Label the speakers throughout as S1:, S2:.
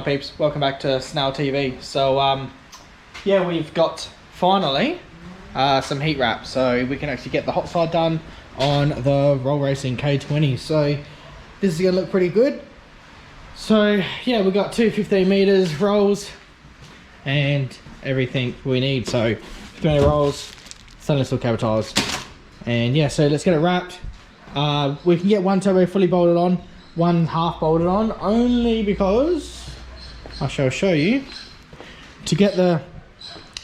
S1: going peeps? Welcome back to Snail TV. So yeah, we've got finally some heat wrap, so we can actually get the hot side done on the Roll Racing K20. So this is gonna look pretty good. So yeah, we got two 15 meters rolls and everything we need. So 300 rolls, stainless steel cabotage, and yeah, so let's get it wrapped. We can get one turbo fully bolted on, one half bolted on, only because I shall show you, to get the,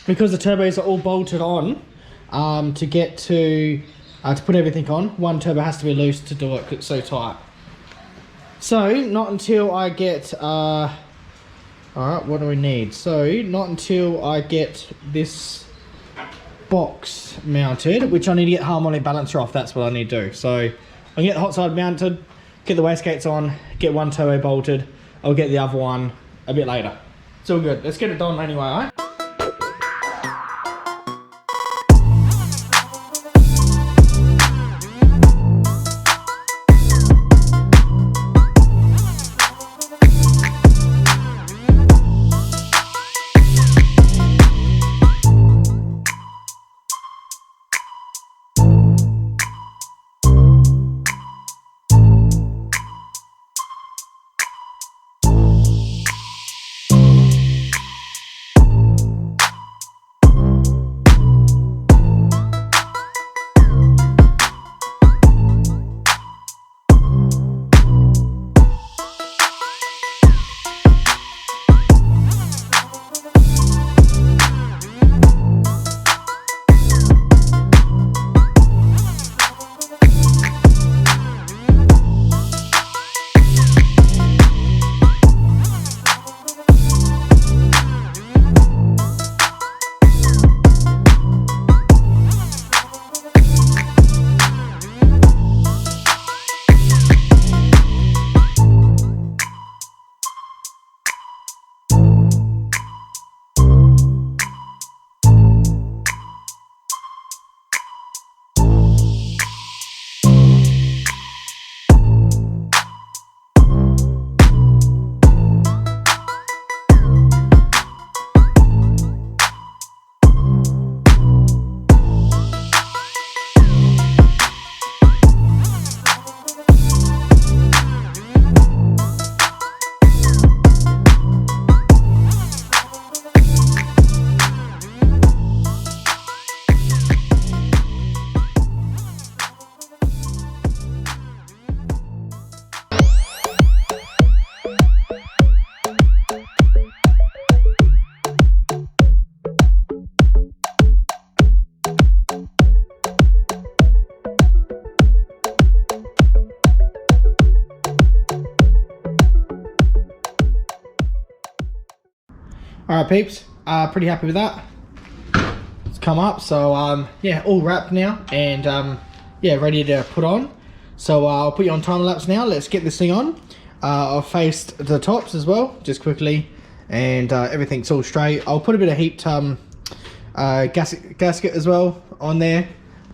S1: because the turbos are all bolted on, to get to put everything on, one turbo has to be loose to do it because it's so tight. So not until I get all right, what do we need? So not until I get this box mounted, which I need to get harmonic balancer off, that's what I need to do. So I can get the hot side mounted, get the wastegates on, get one turbo bolted, I'll get the other one a bit later. It's all good, let's get it done anyway, alright? Alright peeps, pretty happy with that. It's come up, so yeah, all wrapped now, and yeah, ready to put on. So I'll put you on time lapse now. Let's get this thing on. I've faced the tops as well, just quickly, and everything's all straight. I'll put a bit of heat gasket as well on there,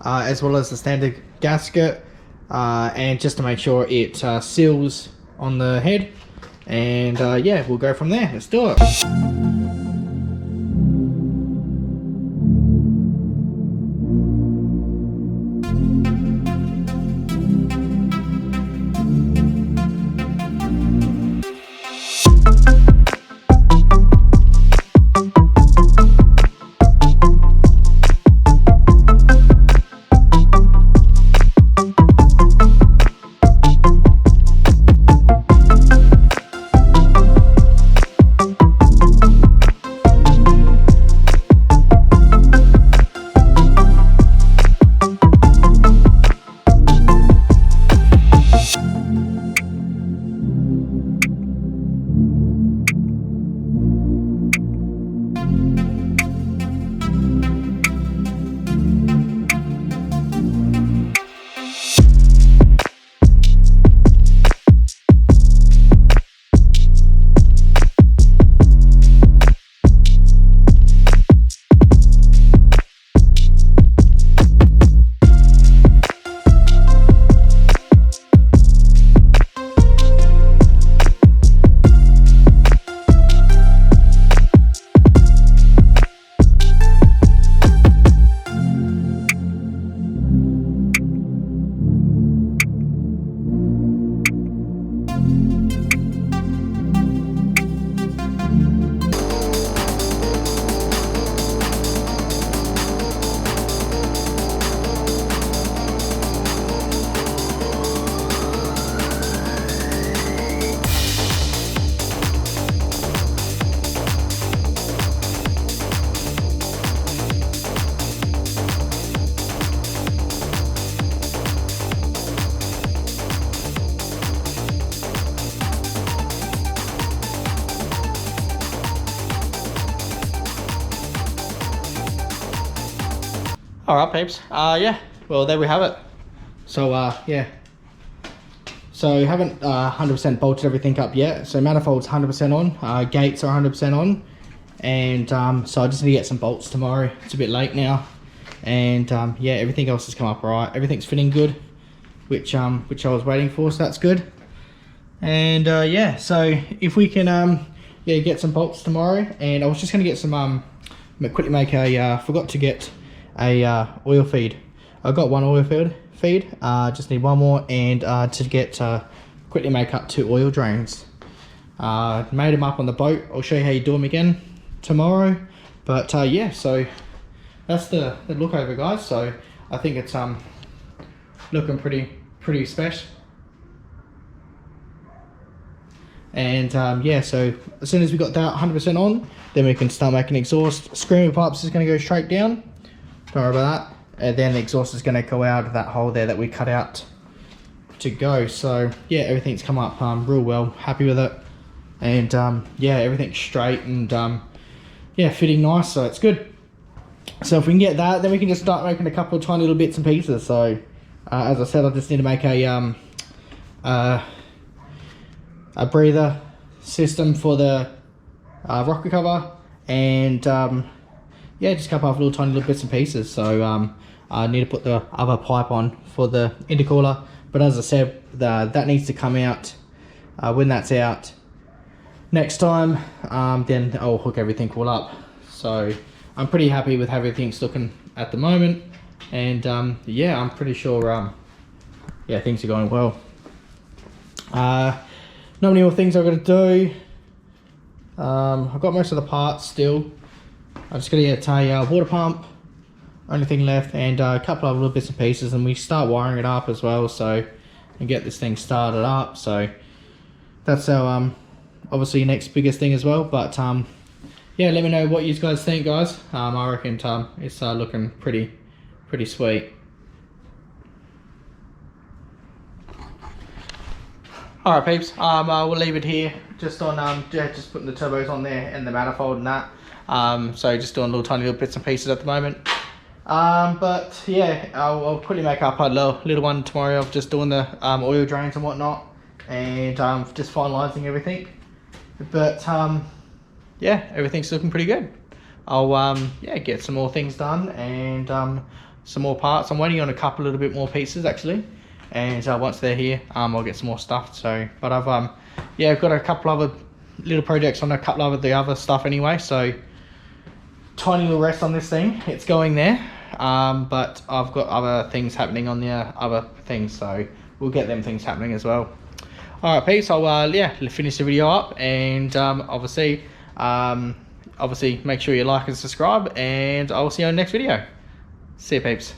S1: as well as the standard gasket, and just to make sure it seals on the head. And yeah, we'll go from there. Let's do it. All right, peeps. Yeah. Well, there we have it. So yeah. So haven't 100% bolted everything up yet. So manifold's 100% on. Gates are 100% on. And so I just need to get some bolts tomorrow. It's a bit late now. And yeah, everything else has come up right. Everything's fitting good, which I was waiting for, so that's good. And yeah, so if we can yeah, get some bolts tomorrow. And I was just going to get some quickly make a forgot to get a oil feed. I got one oil feed, just need one more, and to get quickly make up 2 oil drains. Made them up on the boat. I'll show you how you do them again tomorrow. But yeah, so that's the look over, guys. So I think it's looking pretty special. And yeah, so as soon as we got that 100% on, then we can start making exhaust. Screamer pipes is going to go straight down, don't worry about that. And then the exhaust is going to go out of that hole there that we cut out to go. So yeah, everything's come up real well, happy with it. And yeah, everything's straight and yeah, fitting nice, so it's good. So if we can get that, then we can just start making a couple of tiny little bits and pieces. So as I said, I just need to make a breather system for the rocker cover, and yeah, just a couple of little tiny little bits and pieces. So I need to put the other pipe on for the intercooler, but as I said, that needs to come out when that's out next time. Then I'll hook everything all up. So I'm pretty happy with how everything's looking at the moment, and yeah, I'm pretty sure yeah, things are going well. Not many more things I've got to do. I've got most of the parts still. I'm just going to get a water pump, only thing left, and a couple of little bits and pieces, and we start wiring it up as well, so and get this thing started up. So that's our obviously next biggest thing as well. But yeah, let me know what you guys think, guys. I reckon it's looking pretty sweet. Alright, peeps, we'll leave it here, just on yeah, just putting the turbos on there and the manifold and that. So just doing little tiny little bits and pieces at the moment. But yeah, I'll quickly make up a little one tomorrow of just doing the oil drains and whatnot, and just finalising everything. But yeah, everything's looking pretty good. I'll yeah, get some more things done, and some more parts. I'm waiting on a couple little bit more pieces actually. And once they're here, I'll get some more stuff. So, but I've yeah, I've got a couple other little projects on a couple of the other stuff anyway. So tiny little rest on this thing, it's going there. But I've got other things happening on the other things, so we'll get them things happening as well. All right, peeps. I'll yeah, finish the video up, and obviously make sure you like and subscribe, and I'll see you on the next video. See you, peeps.